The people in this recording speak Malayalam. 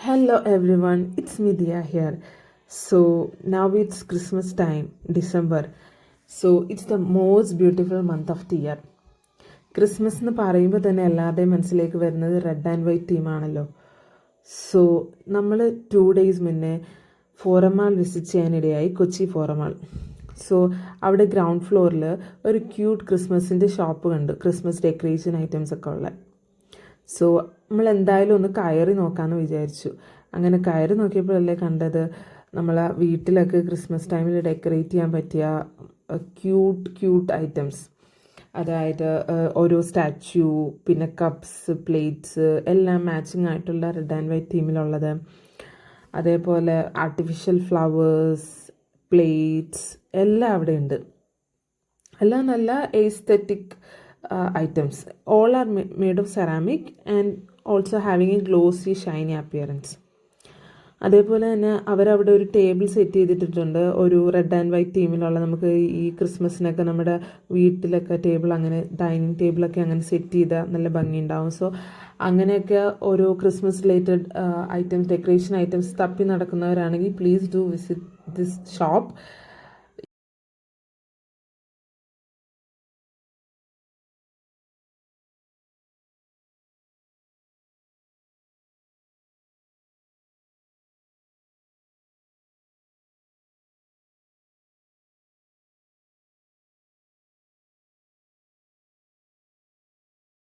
Hello everyone, it's me Dia here. So now it's Christmas time, December. So it's the most beautiful month of the year. Christmas എന്ന് പറയുമ്പോൾ തന്നെ എല്ലാവരുടെയും മനസ്സിലേക്ക് വരുന്നത് റെഡ് ആൻഡ് വൈറ്റ് തീമാണല്ലോ. സോ നമ്മൾ 2 days മുന്നേ ഫോറമാൾ വിസിറ്റ് ചെയ്യാനിടയായി, കൊച്ചി ഫോറമാൾ. സോ അവിടെ ഗ്രൗണ്ട് ഫ്ലോറിൽ ഒരു ക്യൂട്ട് ക്രിസ്മസിൻ്റെ ഷോപ്പ് കണ്ടു, ക്രിസ്മസ് ഡെക്കറേഷൻ ഐറ്റംസ് ഒക്കെ ഉള്ള. സോ നമ്മൾ എന്തായാലും ഒന്ന് കയറി നോക്കാമെന്ന് വിചാരിച്ചു. അങ്ങനെ കയറി നോക്കിയപ്പോഴല്ലേ കണ്ടത് നമ്മളെ വീട്ടിലൊക്കെ ക്രിസ്മസ് ടൈമിൽ ഡെക്കറേറ്റ് ചെയ്യാൻ പറ്റിയ ക്യൂട്ട് ഐറ്റംസ്. അതായത് ഓരോ സ്റ്റാച്യു, പിന്നെ കപ്സ്, പ്ലേറ്റ്സ് എല്ലാം മാച്ചിങ് ആയിട്ടുള്ള റെഡ് ആൻഡ് വൈറ്റ് തീമിലുള്ളത്. അതേപോലെ ആർട്ടിഫിഷ്യൽ ഫ്ലവേഴ്സ്, പ്ലേറ്റ്സ് എല്ലാം അവിടെ ഉണ്ട്. എല്ലാം നല്ല aesthetic items. All are made of ceramic and also having A glossy Shiny appearance. അതേപോലെ തന്നെ അവരവിടെ ഒരു ടേബിൾ സെറ്റ് ചെയ്തിട്ടുണ്ട്, ഒരു റെഡ് ആൻഡ് വൈറ്റ് തീമിലുള്ള. നമുക്ക് ഈ ക്രിസ്മസിനൊക്കെ നമ്മുടെ വീട്ടിലൊക്കെ ടേബിൾ, അങ്ങനെ ഡൈനിങ് ടേബിളൊക്കെ അങ്ങനെ സെറ്റ് ചെയ്താൽ നല്ല ഭംഗിയുണ്ടാവും. സോ അങ്ങനെയൊക്കെ ഓരോ Christmas related items, decoration items തപ്പി നടക്കുന്നവരാണെങ്കിൽ please do visit this shop.